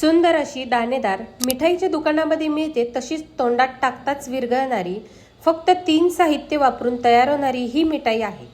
सुंदर अशी दाणेदार मिठाईच्या दुकानामध्ये मिळते तशीच तोंडात टाकताच विरघळणारी फक्त 3 साहित्य वापरून तयार होणारी ही मिठाई आहे।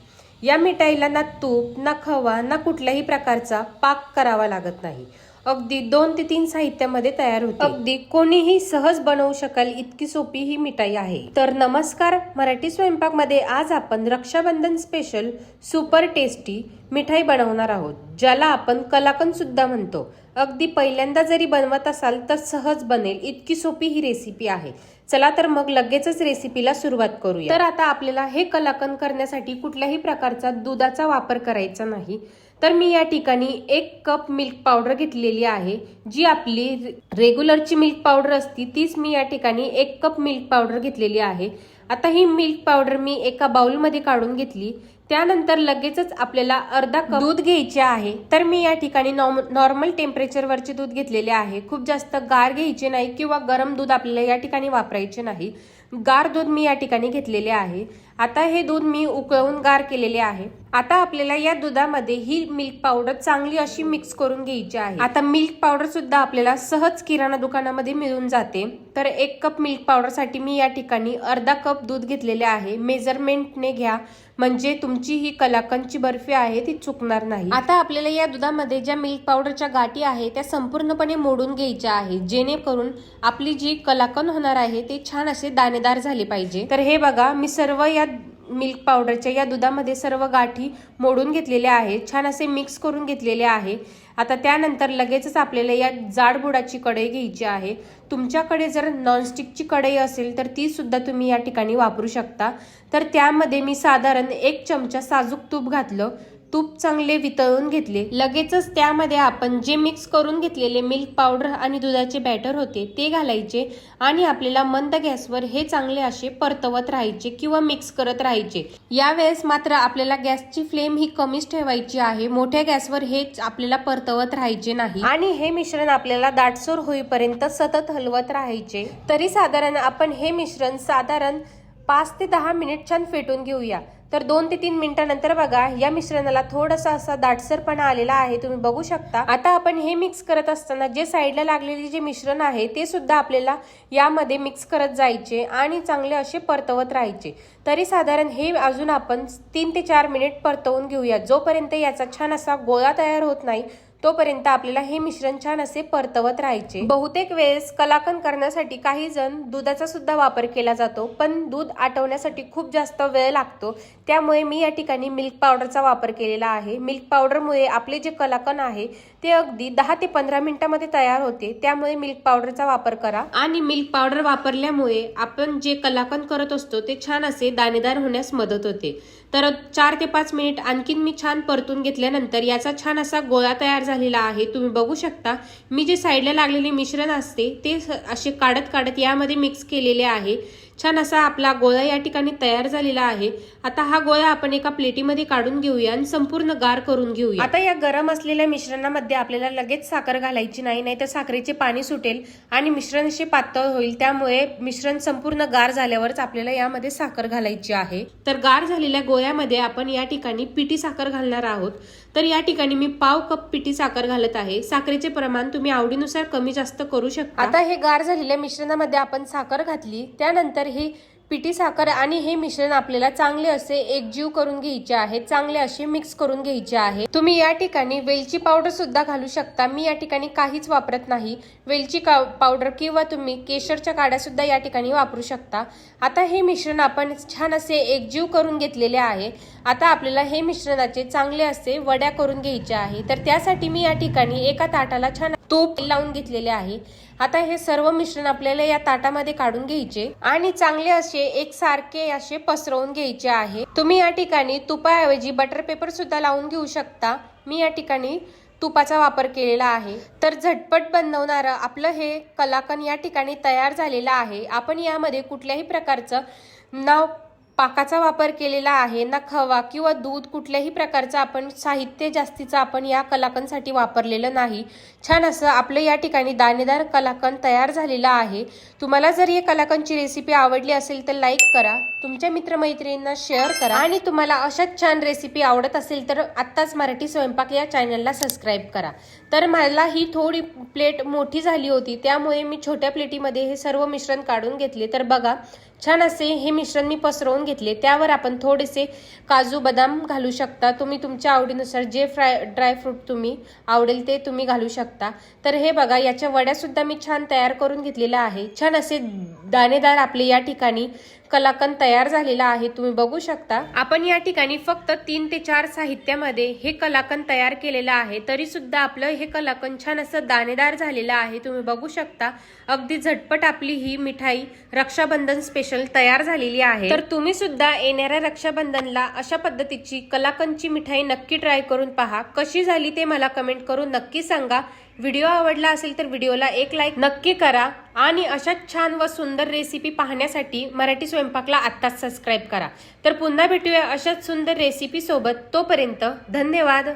या मिठाईला ना तूप ना खवा ना कुठल्याही प्रकारचा पाक करावा लागत नाही। अगदी 2 ते 3 साहित्यामध्ये तयार होते। अगदी कोणीही सहज बनवू शकेल इतकी सोपी ही मिठाई आहे। तर नमस्कार, मराठी स्वयंपाक मध्ये आज आपण रक्षाबंधन स्पेशल सुपर टेस्टी मिठाई बनवणार आहोत, ज्याला आपण कलाकंद सुद्धा म्हणतो। अगदी पहिल्यांदा जरी बनवत असाल तर सहज बनेल इतकी सोपी ही रेसिपी आहे। चला तर मग लगेचच रेसिपीला सुरुवात करूया। तर आता आपल्याला हे कलाकंद करण्यासाठी कुठल्याही प्रकारचा दुधाचा वापर करायचा नाही। तर मी या ठिकाणी 1 कप मिल्क पावडर घेतलेली आहे, जी आपली रेग्युलरची मिल्क पावडर असती तीच मी या ठिकाणी 1 कप मिल्क पावडर घेतलेली आहे। आता ही मिल्क पावडर मी एका बाउल मध्ये काढून घेतली। त्यानंतर लगेचच आपल्याला अर्धा कप दूध घ्यायचे आहे। तर मी या ठिकाणी नॉर्मल टेम्परेचर वरचे दूध घेतलेले आहे। खूप जास्त गार घ्यायचे नाही किंवा गरम दूध आपल्याला या ठिकाणी वापरायचे नाही। गार दूध मी या ठिकाणी घेतलेले आहे। आता हे दूध मी उकळून गार केलेले आहे। आता आपल्याला या दुधामध्ये ही मिल्क पावडर चांगली अशी मिक्स करून घ्यायची आहे। आता मिल्क पावडर सुद्धा आपल्याला सहज किराणा दुकानामध्ये मिळून जाते। तर 1 कप मिल्क पावडर साठी मी या ठिकाणी अर्धा कप दूध घेतलेले आहे। मेजरमेंटने घ्या, म्हणजे तुमची ही कलाकंदची बर्फी आहे ती चुकणार नाही। आता आपल्याला या दुधामध्ये ज्या मिल्क पावडरच्या गाठी आहे त्या संपूर्णपणे मोडून घ्यायच्या आहे, जेणेकरून आपली जी कलाकंद होणार आहे ते छान असे दाणेदार झाले पाहिजे। तर हे बघा, मी सर्व या मिल्क पावडरच्या या दुधामध्ये सर्व गाठी मोडून घेतलेल्या आहेत, छान असे मिक्स करून घेतलेले आहे। आता त्यानंतर लगेचच आपल्याला या जाडबुडाची कढई घ्यायची आहे। तुमच्याकडे जर नॉनस्टिकची कढई असेल तर ती सुद्धा तुम्ही या ठिकाणी वापरू शकता। तर त्यामध्ये मी साधारण 1 चमचा साजूक तूप घातलं। तूप चांगले वितळून घेतले। लगेचच त्यामध्ये आपण जे मिक्स करून घेतलेले मिल्क पावडर आणि दुधाचे बॅटर होते ते घालायचे आणि आपल्याला मंद गॅसवर हे चांगले असे परतवत राहायचे किंवा मिक्स करत राहायचे। यावेळेस मात्र आपल्याला गॅसची फ्लेम ही कमीच ठेवायची आहे, मोठ्या गॅसवर हे आपल्याला परतवत राहायचे नाही। आणि हे मिश्रण आपल्याला दाटसर होईपर्यंत सतत हलवत राहायचे। तरी साधारण आपण हे मिश्रण साधारण 5 ते 10 मिनिट छान फेटून घेऊया। तर 2 ते 3 मिनिटांनंतर बघा, या मिश्रणाला थोडासा असा दाटसरपणा आलेला आहे, तुम्ही बघू शकता। आता आपण हे मिक्स करत असताना जे साईडला लागलेले जे मिश्रण आहे ते सुद्धा आपल्याला यामध्ये मिक्स करत जायचे आणि चांगले असे परतवत राहायचे। तरी साधारण हे अजून आपण 3 ते 4 मिनिट परतवून घेऊया। जोपर्यंत याचा छान असा गोळा तयार होत नाही तोपर्यंत आपल्याला हे मिश्रण छान असे परतवत राहायचे। बहुतेक वेळेस कलाकंद करण्यासाठी काही जण दुधाचा सुद्धा वापर केला जातो, पण दूध आटवण्यासाठी खूप जास्त वेळ लागतो, त्यामुळे मी या ठिकाणी मिल्क पावडरचा वापर केलेला आहे। मिल्क पावडरमुळे आपले जे कलाकंद आहे ते अगदी 10 ते 15 मिनिटांमध्ये तयार होते, त्यामुळे मिल्क पावडरचा वापर करा। आणि मिल्क पावडर वापरल्यामुळे आपण जे कलाकंद करत असतो ते छान असे दाणेदार होण्यास मदत होते। तर 4 ते 5 मिनिट आणखीन मी छान परतून घेतल्यानंतर याचा छान असा गोळा तयार झालेला आहे, तुम्ही बघू शकता। मी जे साईडला लागलेले मिश्रण असते ते असे काढत काढत यामध्ये मिक्स केलेले आहे। छान असा आपला गोळा या ठिकाणी तयार झालेला आहे। आता हा गोळा आपण एका प्लेटीमध्ये काढून घेऊया आणि संपूर्ण गार करून घेऊया। आता या गरम असलेल्या मिश्रणामध्ये आपल्याला लगेच साखर घालायची नाही, नाहीतर साखरेचे पाणी सुटेल आणि मिश्रण असे पातळ होईल। त्यामुळे मिश्रण संपूर्ण गार झाल्यावरच आपल्याला यामध्ये साखर घालायची आहे। तर गार झालेल्या गोळ्यामध्ये आपण या ठिकाणी पिठी साखर घालणार आहोत। तर या ठिकाणी मी पाव कप पिठी साखर घालत आहे। साखरेचे प्रमाण तुम्ही आवडीनुसार कमी जास्त करू शकता। आता हे गार झालेल्या मिश्रणामध्ये आपण साखर घातली, त्यानंतर ही पिठी साखर आणि हे मिश्रण आपल्याला चांगले असे एकजीव करून घ्यायचे आहे, चांगले असे मिक्स करून घ्यायचे आहे। तुम्ही या ठिकाणी वेलची पावडर सुद्धा घालू शकता, मी या ठिकाणी काहीच वापरत नाही। वेलची पावडर किंवा तुम्ही केशरच्या काड्या सुद्धा या ठिकाणी वापरू शकता। आता हे मिश्रण आपण छान असे एकजीव करून घेतलेले आहे। आता आपल्याला हे मिश्रणाचे चांगले असे वड्या करून घ्यायचे आहे। तर त्यासाठी मी या ठिकाणी एका ताटाला छान तूप लावून घेतलेले आहे। आता हे सर्व मिश्रण आपल्याला या ताटामध्ये काढून घ्यायचे आणि चांगले असे एकसारखे असे पसरवून घ्यायचे आहे। तुम्ही या ठिकाणी तुपाऐवजी बटर पेपर सुद्धा लावून घेऊ शकता, मी या ठिकाणी तुपाचा वापर केलेला आहे। तर झटपट बनवणारं आपलं हे कलाकंद या ठिकाणी तयार झालेलं आहे। आपण यामध्ये कुठल्याही प्रकारचं ना पाकाचा वापर केलेला आहे ना खवा किंवा दूध कुठल्याही प्रकारचं आपण साहित्य जास्तीचं आपण या कलाकंदसाठी वापरलेलं नाही। छान असं आपलं या ठिकाणी दाणेदार कलाकंद तयार झालेलं आहे। तुम्हाला जर ही कलाकंदची रेसिपी आवडली असेल तर लाईक करा, तुमच्या मित्रमैत्रिणींना शेअर करा आणि तुम्हाला अशाच छान रेसिपी आवडत असेल तर आत्ताच मराठी स्वयंपाक या चॅनलला सबस्क्राईब करा। तर मला ही थोडी प्लेट मोठी झाली होती त्यामुळे मी छोट्या प्लेटीमध्ये हे सर्व मिश्रण काढून घेतले। तर बघा छान असे हे मिश्रण मी पसरवून घेतले। त्यावर आपण थोडेसे काजू बदाम घालू शकता, तुम्ही तुमच्या आवडीनुसार जे ड्रायफ्रूट तुम्ही आवडेल ते तुम्ही घालू शकता। तर हे बघा याच्या वड्या सुद्धा मी छान तयार करून घेतलेल्या आहे। छान असे दाणेदार आपले या ठिकाणी कलाकंद तयार झालेला आहे, तुम्ही बघू शकता। आपण या ठिकाणी फक्त 3 ते 4 साहित्यामध्ये हे कलाकंद तयार केलेलं आहे, तरी सुद्धा आपलं हे कलाकंद छान असं दाणेदार झालेलं आहे, तुम्ही बघू शकता। अगदी झटपट आपली ही मिठाई रक्षाबंधन स्पेशल तयार झालेली आहे। तर तुम्ही सुद्धा येणाऱ्या रक्षाबंधनला अशा पद्धतीची कलाकंदची मिठाई नक्की ट्राय करून पहा। कशी झाली ते मला कमेंट करून नक्की सांगा। व्हिडिओ आवडला असेल तर व्हिडिओला एक लाईक नक्की करा आणि अशा छान व सुंदर रेसिपी पाहण्यासाठी मराठी स्वयंपाकला आत्ताच सबस्क्राईब करा। तर पुन्हा भेटूया अशाच सुंदर रेसिपी सोबत, तोपर्यंत धन्यवाद।